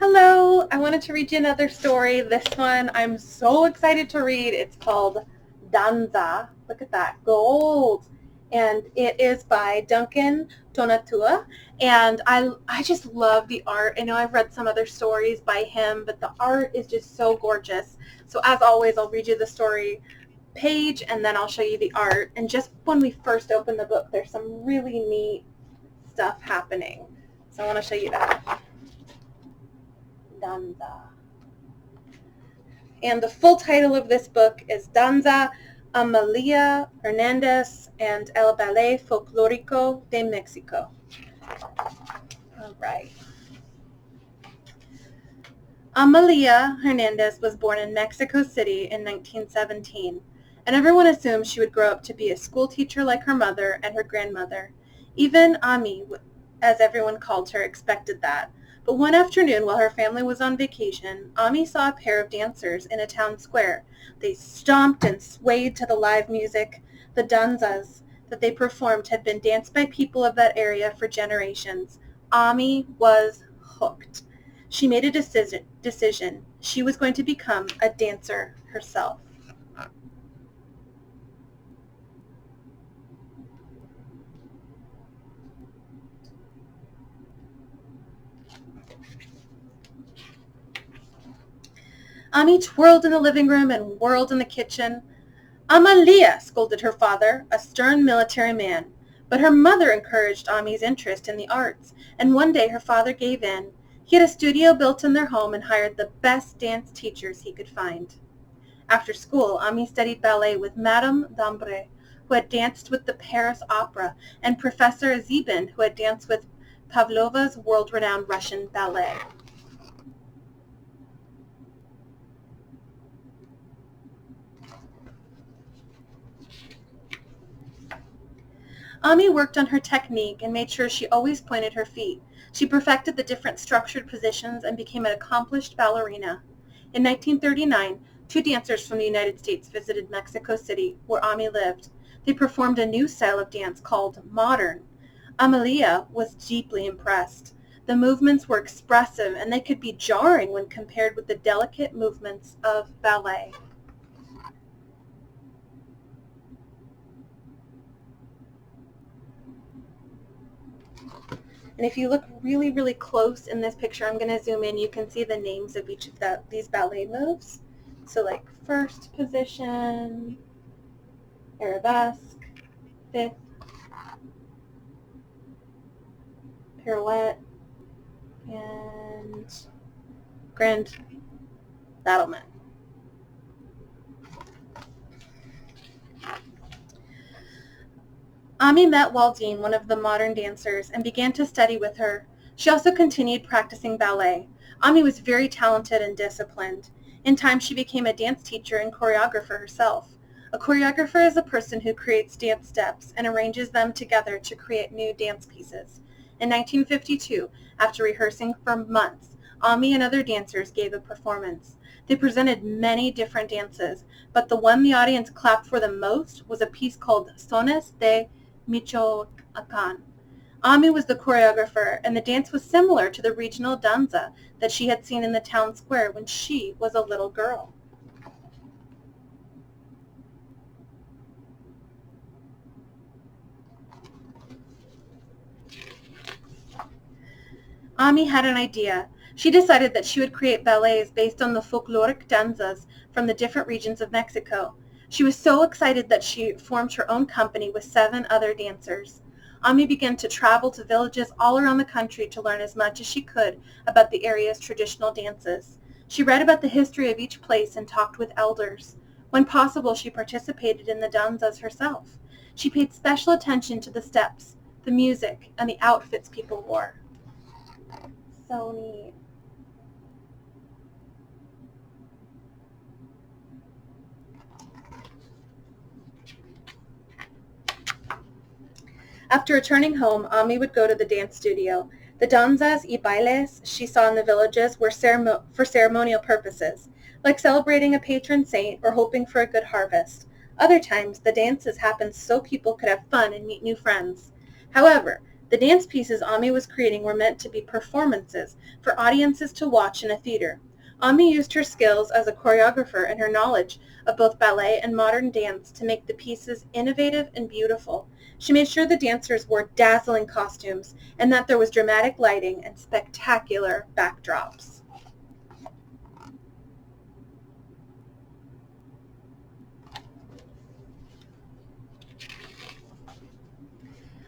Hello, I wanted to read you another story. This one I'm so excited to read. It's called Danza. Look at that, gold. And it is by Duncan Tonatiuh. And I just love the art. I know I've read some other stories by him, but the art is just so gorgeous. So as always, I'll read you the story page and then I'll show you the art. And just when we first open the book, there's some really neat stuff happening. So I want to show you that. Danza. And the full title of this book is Danza, Amalia, Hernandez, and El Ballet Folklorico de Mexico. All right. Amalia Hernandez was born in Mexico City in 1917, and everyone assumed she would grow up to be a school teacher like her mother and her grandmother. Even Ami, as everyone called her, expected that. But one afternoon, while her family was on vacation, Ami saw a pair of dancers in a town square. They stomped and swayed to the live music. The danzas that they performed had been danced by people of that area for generations. Ami was hooked. She made a decision. She was going to become a dancer herself. Ami twirled in the living room and whirled in the kitchen. Amalia, scolded her father, a stern military man. But her mother encouraged Ami's interest in the arts, and one day her father gave in. He had a studio built in their home and hired the best dance teachers he could find. After school, Ami studied ballet with Madame d'Ambre, who had danced with the Paris Opera, and Professor Zibin, who had danced with Pavlova's world-renowned Russian ballet. Ami worked on her technique and made sure she always pointed her feet. She perfected the different structured positions and became an accomplished ballerina. In 1939, two dancers from the United States visited Mexico City, where Ami lived. They performed a new style of dance called modern. Amalia was deeply impressed. The movements were expressive and they could be jarring when compared with the delicate movements of ballet. And if you look really, really close in this picture, I'm going to zoom in, you can see the names of each of these ballet moves. So like first position, arabesque, fifth, pirouette, and grand battlement. Ami met Waldine, one of the modern dancers, and began to study with her. She also continued practicing ballet. Ami was very talented and disciplined. In time, she became a dance teacher and choreographer herself. A choreographer is a person who creates dance steps and arranges them together to create new dance pieces. In 1952, after rehearsing for months, Ami and other dancers gave a performance. They presented many different dances, but the one the audience clapped for the most was a piece called Sones de Michoacan. Ami was the choreographer, and the dance was similar to the regional danza that she had seen in the town square when she was a little girl. Ami had an idea. She decided that she would create ballets based on the folkloric danzas from the different regions of Mexico. She was so excited that she formed her own company with 7 other dancers. Ami began to travel to villages all around the country to learn as much as she could about the area's traditional dances. She read about the history of each place and talked with elders. When possible, she participated in the danzas herself. She paid special attention to the steps, the music, and the outfits people wore. So neat. After returning home, Ami would go to the dance studio. The danzas y bailes she saw in the villages were for ceremonial purposes, like celebrating a patron saint or hoping for a good harvest. Other times, the dances happened so people could have fun and meet new friends. However, The dance pieces Ami was creating were meant to be performances for audiences to watch in a theater. Ami used her skills as a choreographer and her knowledge of both ballet and modern dance to make the pieces innovative and beautiful. She made sure the dancers wore dazzling costumes and that there was dramatic lighting and spectacular backdrops.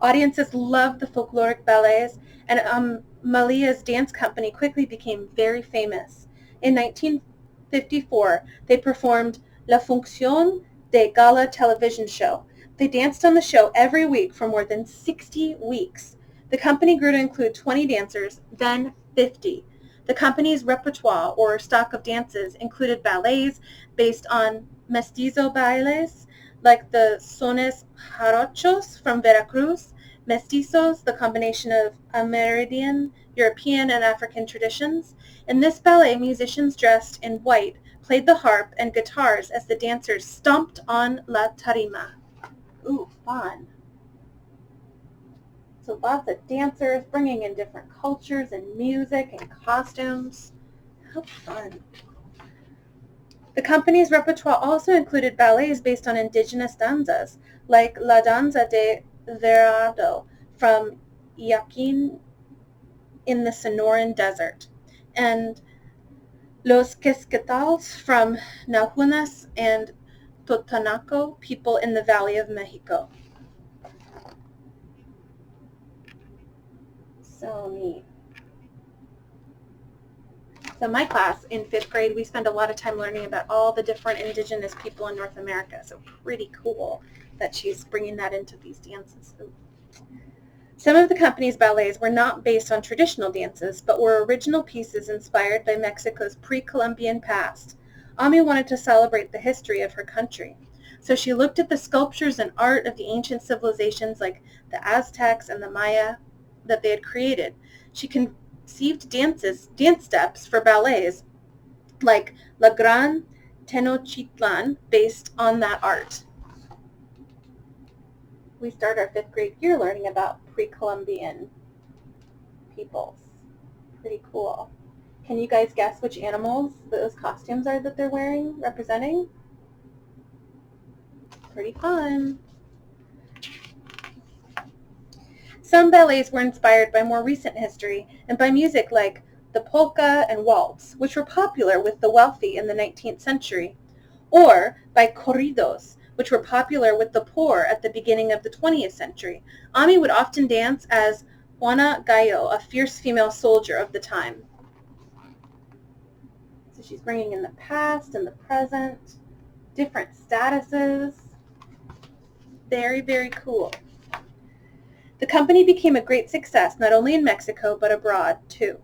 Audiences loved the folkloric ballets, and Amalia's dance company quickly became very famous. In 1954, they performed La Fonction de Gala television show. They danced on the show every week for more than 60 weeks. The company grew to include 20 dancers, then 50. The company's repertoire, or stock of dances, included ballets based on mestizo bailes, like the sones jarochos from Veracruz, mestizos, the combination of Amerindian, European, and African traditions. In this ballet, musicians dressed in white played the harp and guitars as the dancers stomped on la tarima. Ooh, fun. So lots of dancers bringing in different cultures and music and costumes. How fun. The company's repertoire also included ballets based on indigenous danzas, like La Danza de Verado from Yaquin in the Sonoran Desert, and Los Quesquetals from Nahunas and Totonaco people in the Valley of Mexico. So neat. So my class in 5th grade, we spend a lot of time learning about all the different indigenous people in North America. So pretty cool that she's bringing that into these dances. Some of the company's ballets were not based on traditional dances, but were original pieces inspired by Mexico's pre-Columbian past. Ami wanted to celebrate the history of her country. So she looked at the sculptures and art of the ancient civilizations like the Aztecs and the Maya that they had created. She conceived dance steps for ballets like La Gran Tenochtitlan based on that art. We start our 5th grade year learning about pre-Columbian peoples. Pretty cool. Can you guys guess which animals those costumes are that they're wearing, representing? Pretty fun. Some ballets were inspired by more recent history and by music like the polka and waltz, which were popular with the wealthy in the 19th century, or by corridos, which were popular with the poor at the beginning of the 20th century. Ami would often dance as Juana Gallo, a fierce female soldier of the time. So she's bringing in the past and the present, different statuses. Very, very cool. The company became a great success not only in Mexico but abroad too.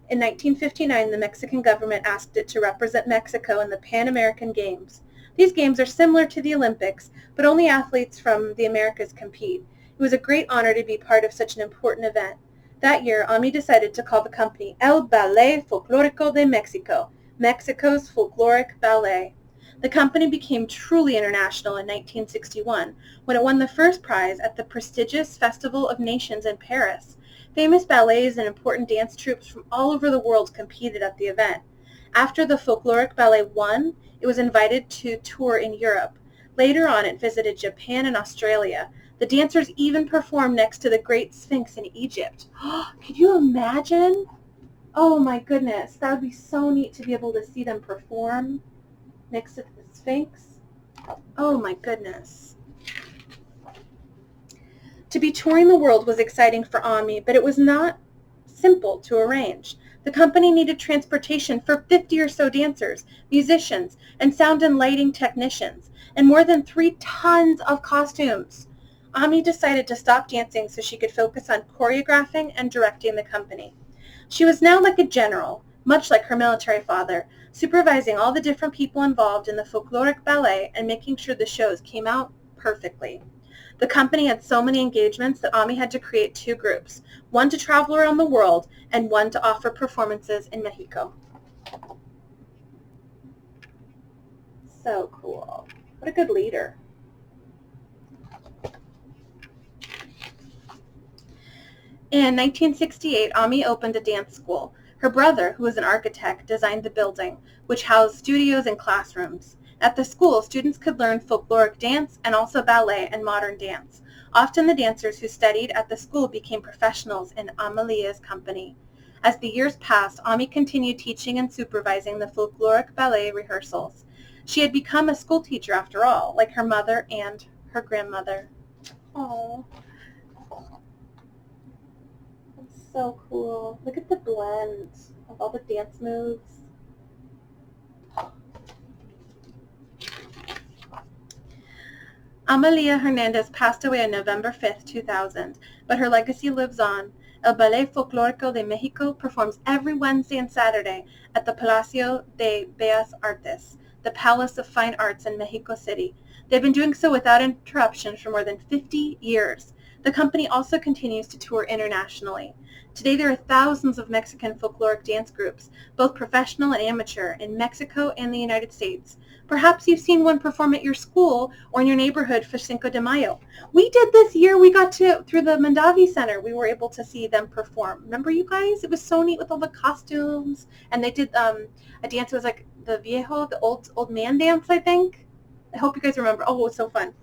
In 1959, the Mexican government asked it to represent Mexico in the Pan American Games. These games are similar to the Olympics, but only athletes from the Americas compete. It was a great honor to be part of such an important event. That year, Ami decided to call the company El Ballet Folklorico de Mexico, Mexico's folkloric ballet. The company became truly international in 1961 when it won the first prize at the prestigious Festival of Nations in Paris. Famous ballets and important dance troupes from all over the world competed at the event. After the folkloric ballet won, it was invited to tour in Europe. Later on, it visited Japan and Australia. The dancers even performed next to the Great Sphinx in Egypt. Could you imagine? Oh my goodness, that would be so neat to be able to see them perform next to the Sphinx. Oh my goodness. To be touring the world was exciting for Ami, but it was not simple to arrange. The company needed transportation for 50 or so dancers, musicians, and sound and lighting technicians, and more than 3 tons of costumes. Ami decided to stop dancing so she could focus on choreographing and directing the company. She was now like a general, much like her military father, supervising all the different people involved in the folkloric ballet and making sure the shows came out perfectly. The company had so many engagements that Ami had to create 2 groups, one to travel around the world and one to offer performances in Mexico. So cool. What a good leader. In 1968, Ami opened a dance school. Her brother, who was an architect, designed the building, which housed studios and classrooms. At the school, students could learn folkloric dance and also ballet and modern dance. Often the dancers who studied at the school became professionals in Amalia's company. As the years passed, Ami continued teaching and supervising the folkloric ballet rehearsals. She had become a school teacher after all, like her mother and her grandmother. Oh, that's so cool. Look at the blend of all the dance moves. Amalia Hernandez passed away on November 5, 2000, but her legacy lives on. El Ballet Folklorico de Mexico performs every Wednesday and Saturday at the Palacio de Bellas Artes, the Palace of Fine Arts in Mexico City. They've been doing so without interruption for more than 50 years. The company also continues to tour internationally. Today there are thousands of Mexican folkloric dance groups, both professional and amateur, in Mexico and the United States. Perhaps you've seen one perform at your school or in your neighborhood for Cinco de Mayo. We did this year. We got to, through the Mandavi Center, we were able to see them perform. Remember, you guys? It was so neat with all the costumes. And they did a dance. It was like the viejo, the old man dance, I think. I hope you guys remember. Oh, it was so fun.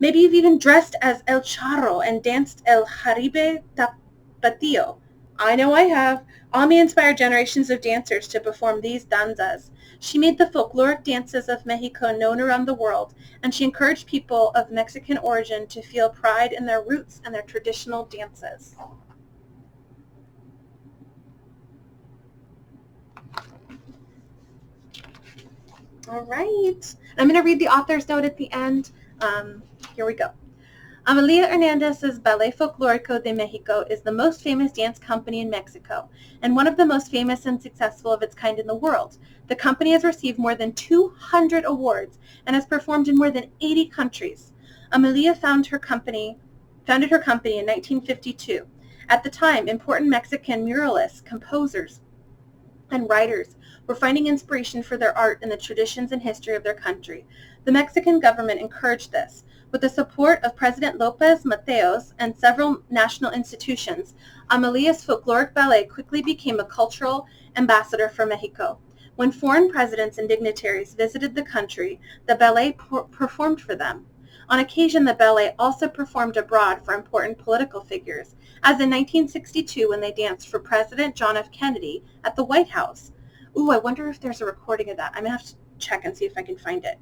Maybe you've even dressed as El Charro and danced El Jaribe Tapatío. I know I have. Ami inspired generations of dancers to perform these danzas. She made the folkloric dances of Mexico known around the world, and she encouraged people of Mexican origin to feel pride in their roots and their traditional dances. All right. I'm going to read the author's note at the end. Here we go. Amalia Hernandez's Ballet Folklorico de Mexico is the most famous dance company in Mexico and one of the most famous and successful of its kind in the world. The company has received more than 200 awards and has performed in more than 80 countries. Amalia founded her company in 1952. At the time, important Mexican muralists, composers, and writers were finding inspiration for their art in the traditions and history of their country. The Mexican government encouraged this. With the support of President López Mateos and several national institutions, Amalia's folkloric ballet quickly became a cultural ambassador for Mexico. When foreign presidents and dignitaries visited the country, the ballet performed for them. On occasion, the ballet also performed abroad for important political figures, as in 1962 when they danced for President John F. Kennedy at the White House. Ooh, I wonder if there's a recording of that. I'm going to have to check and see if I can find it.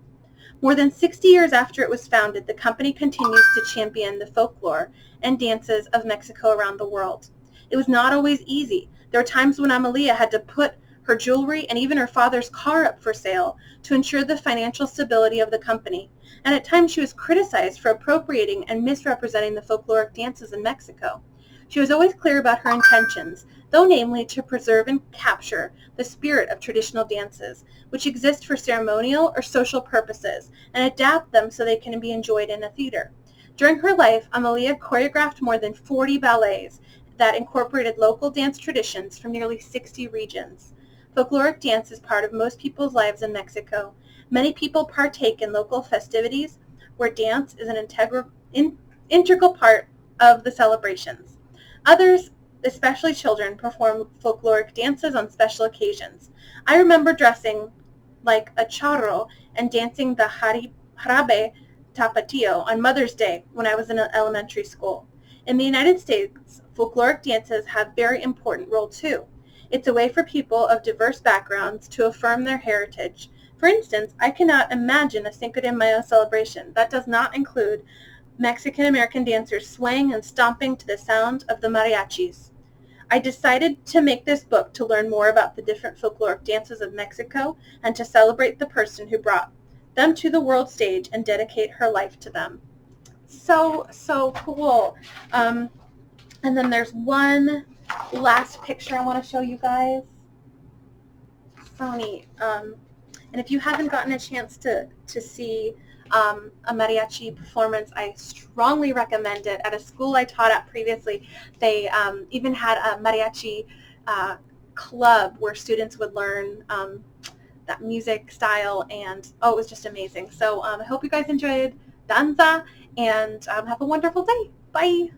More than 60 years after it was founded, the company continues to champion the folklore and dances of Mexico around the world. It was not always easy. There were times when Amalia had to put her jewelry and even her father's car up for sale to ensure the financial stability of the company. And at times she was criticized for appropriating and misrepresenting the folkloric dances in Mexico. She was always clear about her intentions, though namely to preserve and capture the spirit of traditional dances, which exist for ceremonial or social purposes, and adapt them so they can be enjoyed in a theater. During her life, Amalia choreographed more than 40 ballets that incorporated local dance traditions from nearly 60 regions. Folkloric dance is part of most people's lives in Mexico. Many people partake in local festivities where dance is an integral part of the celebrations. Others, especially children, perform folkloric dances on special occasions. I remember dressing like a charro and dancing the jarabe tapatío on Mother's Day when I was in elementary school. In the United States, folkloric dances have a very important role too. It's a way for people of diverse backgrounds to affirm their heritage. For instance, I cannot imagine a Cinco de Mayo celebration that does not include Mexican-American dancers swaying and stomping to the sound of the mariachis. I decided to make this book to learn more about the different folkloric dances of Mexico and to celebrate the person who brought them to the world stage and dedicate her life to them. So cool. And then there's one last picture I want to show you guys. So neat. And if you haven't gotten a chance to see a mariachi performance, I strongly recommend it. At a school I taught at previously, they even had a mariachi club where students would learn that music style, and it was just amazing. So I hope you guys enjoyed Danza, and have a wonderful day. Bye!